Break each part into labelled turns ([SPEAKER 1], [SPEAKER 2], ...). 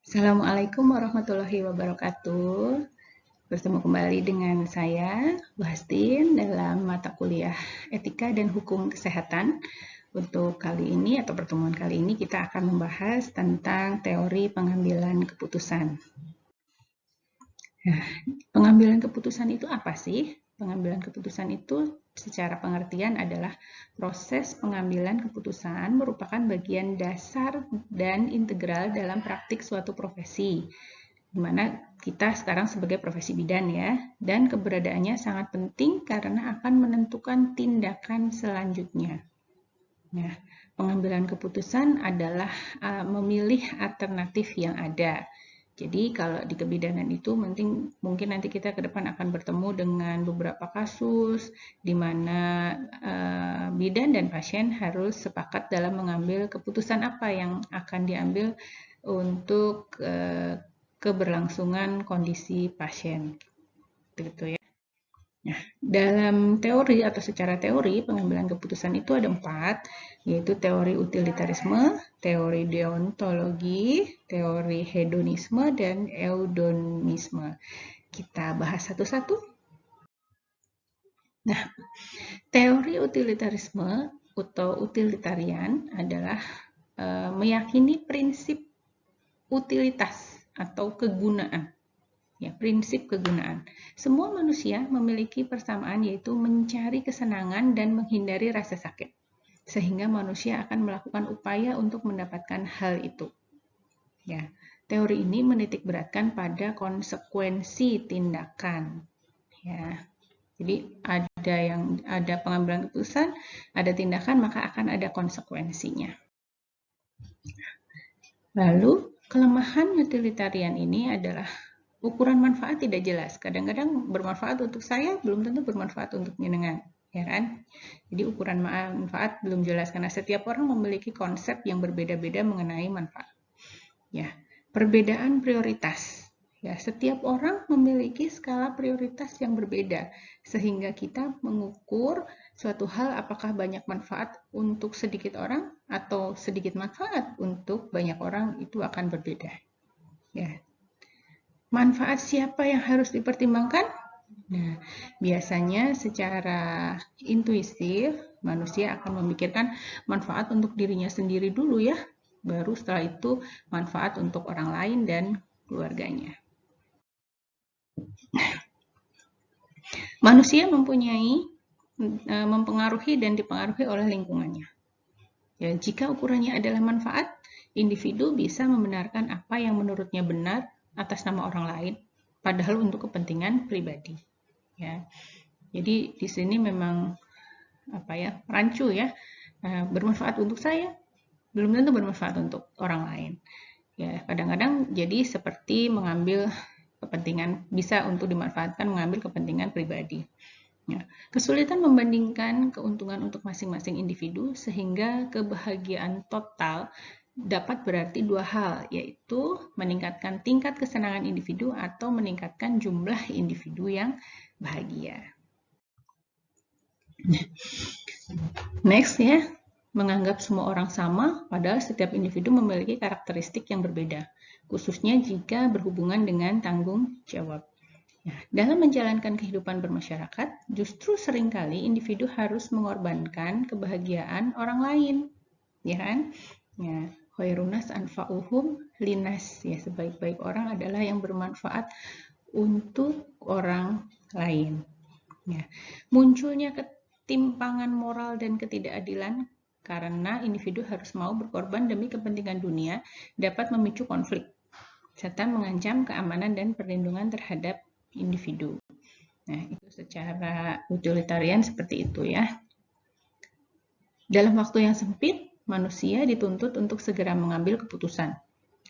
[SPEAKER 1] Assalamualaikum warahmatullahi wabarakatuh. Bertemu kembali dengan saya, Bu Hastin, dalam mata kuliah Etika dan Hukum Kesehatan. Untuk kali ini atau pertemuan kali ini kita akan membahas tentang teori pengambilan keputusan. Nah, pengambilan keputusan itu apa sih? Pengambilan keputusan itu secara pengertian adalah proses pengambilan keputusan merupakan bagian dasar dan integral dalam praktik suatu profesi, di mana kita sekarang sebagai profesi bidan ya, dan keberadaannya sangat penting karena akan menentukan tindakan selanjutnya. Nah, pengambilan keputusan adalah memilih alternatif yang ada. Jadi kalau di kebidanan itu mungkin nanti kita ke depan akan bertemu dengan beberapa kasus di mana bidan dan pasien harus sepakat dalam mengambil keputusan apa yang akan diambil untuk keberlangsungan kondisi pasien. Begitu ya. Nah, dalam teori atau secara teori pengambilan keputusan itu ada 4, yaitu teori utilitarisme, teori deontologi, teori hedonisme, dan eudonisme. Kita bahas satu-satu. Nah, teori utilitarisme atau utilitarian adalah meyakini prinsip utilitas atau kegunaan. Ya, prinsip kegunaan. Semua manusia memiliki persamaan, yaitu mencari kesenangan dan menghindari rasa sakit. Sehingga manusia akan melakukan upaya untuk mendapatkan hal itu. Ya, teori ini menitikberatkan pada konsekuensi tindakan. Ya, jadi ada pengambilan keputusan, ada tindakan, maka akan ada konsekuensinya. Lalu, kelemahan utilitarian ini adalah ukuran manfaat tidak jelas. Kadang-kadang bermanfaat untuk saya, belum tentu bermanfaat untuk jenengan, ya kan? Jadi ukuran manfaat belum jelas karena setiap orang memiliki konsep yang berbeda-beda mengenai manfaat. Ya, perbedaan prioritas. Ya, setiap orang memiliki skala prioritas yang berbeda sehingga kita mengukur suatu hal apakah banyak manfaat untuk sedikit orang atau sedikit manfaat untuk banyak orang itu akan berbeda. Ya, manfaat siapa yang harus dipertimbangkan? Nah, biasanya secara intuitif, manusia akan memikirkan manfaat untuk dirinya sendiri dulu ya, baru setelah itu manfaat untuk orang lain dan keluarganya. Manusia mempengaruhi dan dipengaruhi oleh lingkungannya. Ya, jika ukurannya adalah manfaat, individu bisa membenarkan apa yang menurutnya benar atas nama orang lain, padahal untuk kepentingan pribadi. Ya, jadi di sini memang rancu ya, bermanfaat untuk saya, belum tentu bermanfaat untuk orang lain. Ya, kadang-kadang jadi seperti mengambil kepentingan, bisa untuk dimanfaatkan mengambil kepentingan pribadi. Ya, kesulitan membandingkan keuntungan untuk masing-masing individu sehingga kebahagiaan total dapat berarti dua hal, yaitu meningkatkan tingkat kesenangan individu atau meningkatkan jumlah individu yang bahagia. Next ya, menganggap semua orang sama, padahal setiap individu memiliki karakteristik yang berbeda, khususnya jika berhubungan dengan tanggung jawab. Nah, dalam menjalankan kehidupan bermasyarakat, justru seringkali individu harus mengorbankan kebahagiaan orang lain, ya kan? Ya, khairunas anfa'uhum linas, ya, sebaik-baik orang adalah yang bermanfaat untuk orang lain. Ya, munculnya ketimpangan moral dan ketidakadilan karena individu harus mau berkorban demi kepentingan dunia dapat memicu konflik serta mengancam keamanan dan perlindungan terhadap individu. Nah, itu secara utilitarian seperti itu ya. Dalam waktu yang sempit, manusia dituntut untuk segera mengambil keputusan,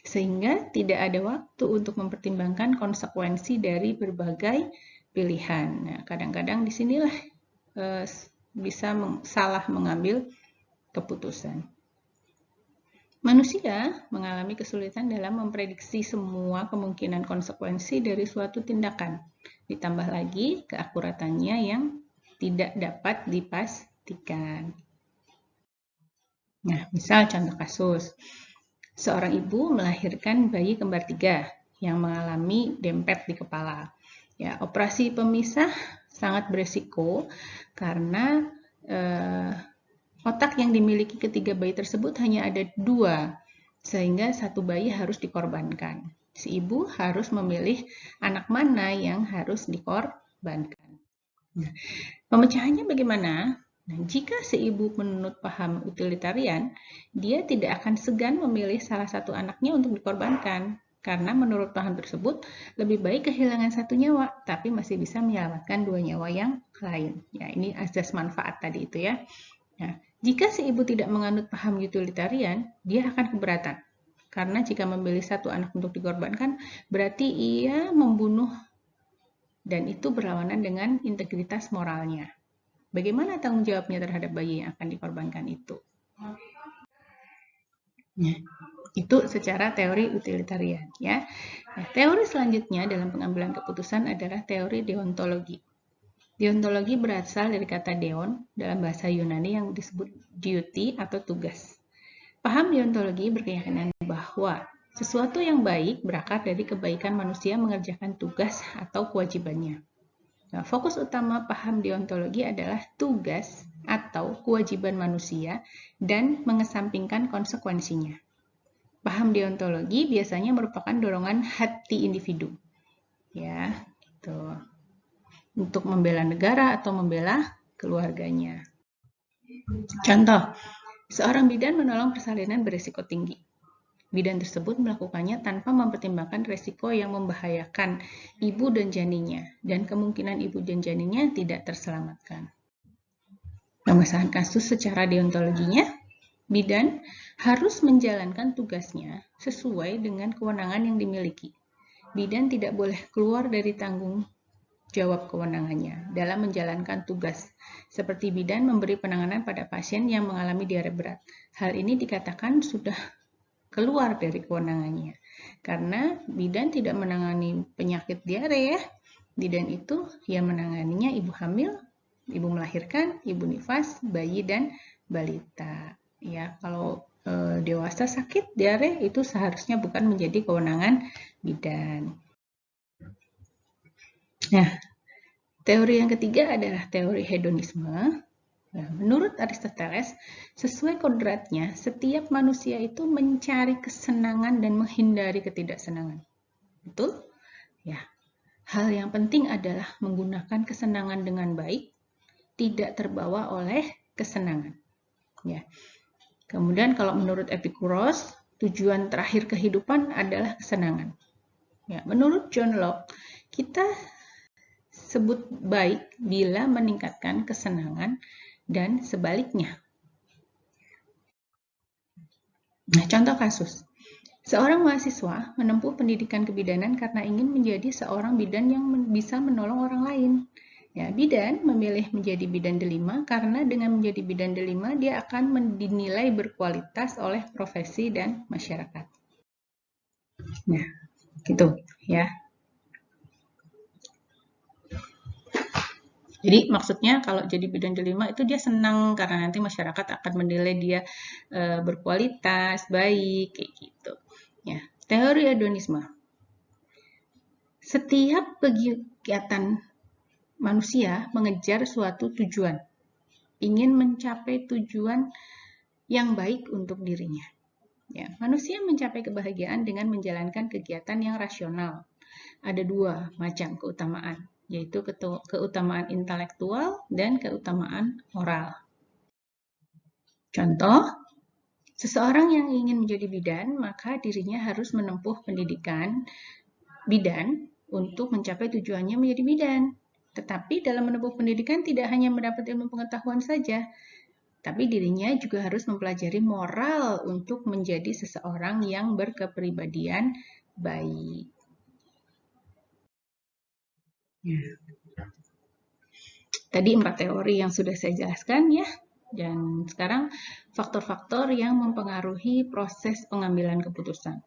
[SPEAKER 1] sehingga tidak ada waktu untuk mempertimbangkan konsekuensi dari berbagai pilihan. Nah, kadang-kadang disinilah bisa salah mengambil keputusan. Manusia mengalami kesulitan dalam memprediksi semua kemungkinan konsekuensi dari suatu tindakan. Ditambah lagi keakuratannya yang tidak dapat dipastikan. Nah, misal contoh kasus. Seorang ibu melahirkan bayi kembar 3 yang mengalami dempet di kepala. Ya, operasi pemisah sangat beresiko karena otak yang dimiliki ketiga bayi tersebut hanya ada 2, sehingga satu bayi harus dikorbankan. Si ibu harus memilih anak mana yang harus dikorbankan. Nah, pemecahannya bagaimana? Nah, jika si ibu menurut paham utilitarian, dia tidak akan segan memilih salah satu anaknya untuk dikorbankan. Karena menurut paham tersebut, lebih baik kehilangan satu nyawa, tapi masih bisa menyelamatkan 2 nyawa yang lain. Ya, ini asas manfaat tadi itu ya. Nah, jika si ibu tidak menganut paham utilitarian, dia akan keberatan. Karena jika memilih satu anak untuk dikorbankan, berarti ia membunuh dan itu berlawanan dengan integritas moralnya. Bagaimana tanggung jawabnya terhadap bayi yang akan dikorbankan itu? Nah, itu secara teori utilitarian ya. Nah, teori selanjutnya dalam pengambilan keputusan adalah teori deontologi. Deontologi berasal dari kata deon dalam bahasa Yunani yang disebut duty atau tugas. Paham deontologi berkeyakinan bahwa sesuatu yang baik berakar dari kebaikan manusia mengerjakan tugas atau kewajibannya. Nah, fokus utama paham deontologi adalah tugas atau kewajiban manusia dan mengesampingkan konsekuensinya. Paham deontologi biasanya merupakan dorongan hati individu, ya, gitu. Untuk membela negara atau membela keluarganya. Contoh, seorang bidan menolong persalinan berisiko tinggi. Bidan tersebut melakukannya tanpa mempertimbangkan risiko yang membahayakan ibu dan janinnya, dan kemungkinan ibu dan janinnya tidak terselamatkan. Pembahasan kasus secara deontologinya, bidan harus menjalankan tugasnya sesuai dengan kewenangan yang dimiliki. Bidan tidak boleh keluar dari tanggung jawab kewenangannya dalam menjalankan tugas, seperti bidan memberi penanganan pada pasien yang mengalami diare berat. Hal ini dikatakan sudah keluar dari kewenangannya. Karena bidan tidak menangani penyakit diare ya. Bidan itu yang menanganinya ibu hamil, ibu melahirkan, ibu nifas, bayi dan balita. Ya, kalau dewasa sakit diare itu seharusnya bukan menjadi kewenangan bidan. Nah, teori yang ketiga adalah teori hedonisme. Nah, menurut Aristoteles, sesuai kodratnya, setiap manusia itu mencari kesenangan dan menghindari ketidaksenangan. Betul? Ya. Hal yang penting adalah menggunakan kesenangan dengan baik, tidak terbawa oleh kesenangan. Ya. Kemudian kalau menurut Epikuros, tujuan terakhir kehidupan adalah kesenangan. Ya, menurut John Locke, kita sebut baik bila meningkatkan kesenangan dan sebaliknya. Nah, contoh kasus. Seorang mahasiswa menempuh pendidikan kebidanan karena ingin menjadi seorang bidan yang bisa menolong orang lain. Ya, bidan memilih menjadi bidan delima karena dengan menjadi bidan delima dia akan dinilai berkualitas oleh profesi dan masyarakat. Nah, gitu ya. Jadi maksudnya kalau jadi bidan delima itu dia senang karena nanti masyarakat akan menilai dia berkualitas, baik, kayak gitu. Ya, teori hedonisme. Setiap kegiatan manusia mengejar suatu tujuan, ingin mencapai tujuan yang baik untuk dirinya. Ya, manusia mencapai kebahagiaan dengan menjalankan kegiatan yang rasional. Ada 2 macam keutamaan, yaitu keutamaan intelektual dan keutamaan moral. Contoh, seseorang yang ingin menjadi bidan, maka dirinya harus menempuh pendidikan bidan untuk mencapai tujuannya menjadi bidan. Tetapi dalam menempuh pendidikan tidak hanya mendapat ilmu pengetahuan saja, tapi dirinya juga harus mempelajari moral untuk menjadi seseorang yang berkepribadian baik. Ya. Tadi 4 teori yang sudah saya jelaskan ya. Dan sekarang faktor-faktor yang mempengaruhi proses pengambilan keputusan.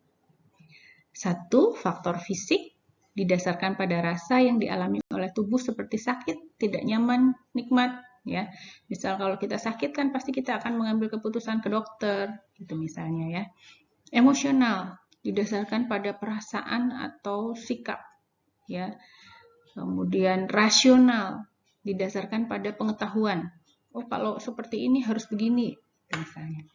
[SPEAKER 1] 1. Faktor fisik didasarkan pada rasa yang dialami oleh tubuh seperti sakit, tidak nyaman, nikmat. Ya, misal kalau kita sakit kan pasti kita akan mengambil keputusan ke dokter, gitu misalnya ya. Emosional didasarkan pada perasaan atau sikap, ya. Kemudian rasional didasarkan pada pengetahuan. Oh, kalau seperti ini harus begini, misalnya.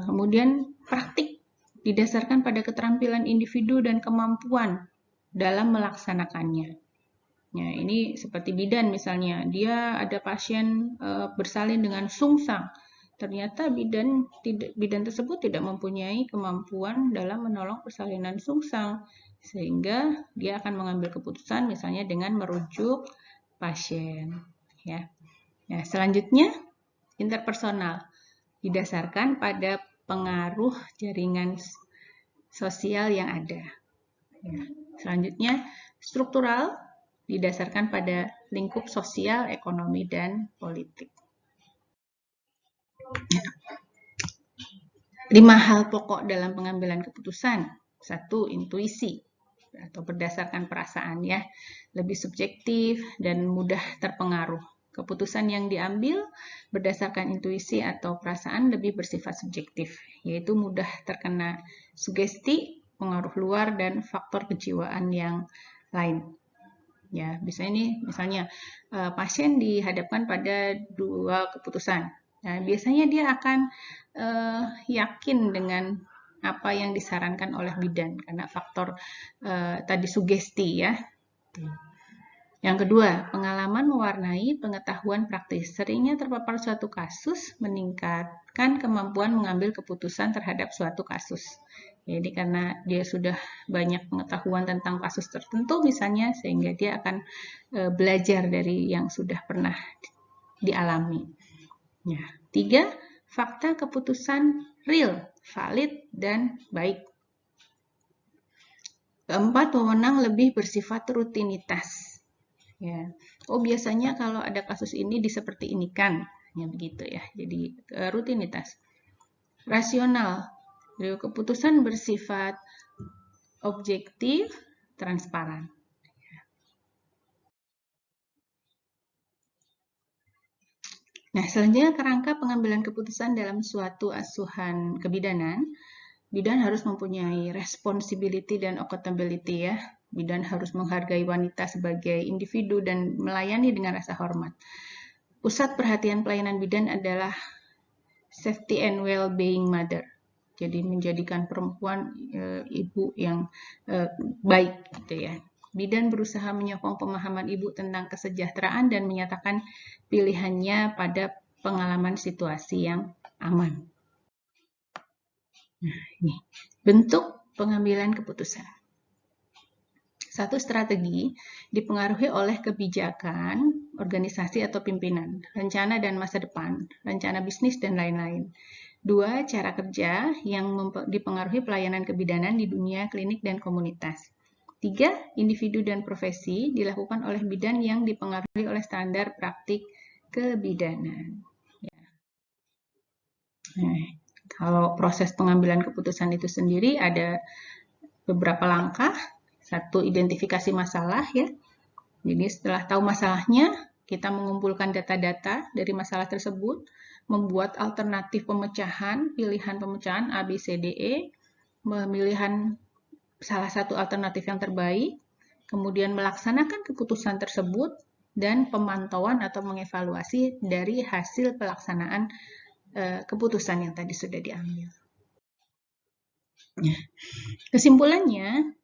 [SPEAKER 1] Kemudian praktik didasarkan pada keterampilan individu dan kemampuan dalam melaksanakannya. Ya, ini seperti bidan misalnya, dia ada pasien bersalin dengan sungsang. Ternyata bidan tersebut tidak mempunyai kemampuan dalam menolong persalinan sungsang, sehingga dia akan mengambil keputusan misalnya dengan merujuk pasien. Ya. Nah, selanjutnya interpersonal didasarkan pada pengaruh jaringan sosial yang ada. Ya. Selanjutnya struktural didasarkan pada lingkup sosial, ekonomi, dan politik. 5 hal pokok dalam pengambilan keputusan. 1. Intuisi atau berdasarkan perasaan, ya, lebih subjektif dan mudah terpengaruh. Keputusan yang diambil berdasarkan intuisi atau perasaan lebih bersifat subjektif, yaitu mudah terkena sugesti, pengaruh luar, dan faktor kejiwaan yang lain. Ya, misalnya pasien dihadapkan pada 2 keputusan. Nah, biasanya dia akan yakin dengan apa yang disarankan oleh bidan karena faktor tadi sugesti, ya. Yang kedua, pengalaman mewarnai pengetahuan praktis. Seringnya terpapar suatu kasus meningkatkan kemampuan mengambil keputusan terhadap suatu kasus. Jadi karena dia sudah banyak pengetahuan tentang kasus tertentu misalnya, sehingga dia akan belajar dari yang sudah pernah dialami. Ya. 3. Fakta keputusan real, valid, dan baik. 4. Wewenang lebih bersifat rutinitas. Ya. Oh, biasanya kalau ada kasus ini seperti ini kan, ya begitu ya. Jadi rutinitas. Rasional, keputusan bersifat objektif, transparan. Nah, selanjutnya kerangka pengambilan keputusan dalam suatu asuhan kebidanan. Bidan harus mempunyai responsibility dan accountability, ya. Bidan harus menghargai wanita sebagai individu dan melayani dengan rasa hormat. Pusat perhatian pelayanan bidan adalah safety and well-being mother. Jadi menjadikan perempuan ibu yang baik, gitu ya. Bidan berusaha menyokong pemahaman ibu tentang kesejahteraan dan menyatakan pilihannya pada pengalaman situasi yang aman. Nah, ini bentuk pengambilan keputusan. 1. Strategi dipengaruhi oleh kebijakan, organisasi atau pimpinan, rencana dan masa depan, rencana bisnis, dan lain-lain. 2. Cara kerja yang dipengaruhi pelayanan kebidanan di dunia klinik dan komunitas. 3. Individu dan profesi dilakukan oleh bidan yang dipengaruhi oleh standar praktik kebidanan. Ya. Nah, kalau proses pengambilan keputusan itu sendiri ada beberapa langkah. 1. Identifikasi masalah, ya. Jadi setelah tahu masalahnya, kita mengumpulkan data-data dari masalah tersebut, membuat alternatif pemecahan, pilihan pemecahan A, B, C, D, E, memilih salah satu alternatif yang terbaik, kemudian melaksanakan keputusan tersebut, dan pemantauan atau mengevaluasi dari hasil pelaksanaan keputusan yang tadi sudah diambil. Kesimpulannya,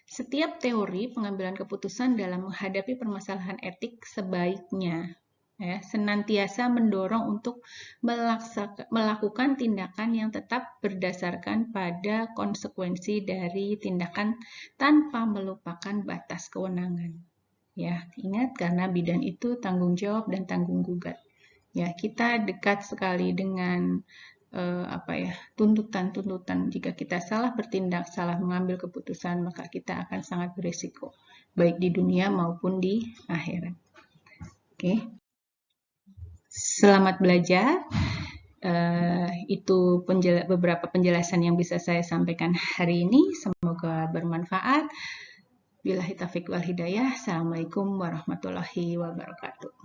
[SPEAKER 1] setiap teori pengambilan keputusan dalam menghadapi permasalahan etik sebaiknya senantiasa mendorong untuk melakukan tindakan yang tetap berdasarkan pada konsekuensi dari tindakan tanpa melupakan batas kewenangan. Ya, ingat karena bidan itu tanggung jawab dan tanggung gugat. Ya, kita dekat sekali dengan tuntutan-tuntutan. Jika kita salah bertindak, salah mengambil keputusan, maka kita akan sangat berisiko, baik di dunia maupun di akhirat. Oke. Selamat belajar. Itu beberapa penjelasan yang bisa saya sampaikan hari ini. Semoga bermanfaat. Billahi taufiq wal hidayah. Assalamualaikum warahmatullahi wabarakatuh.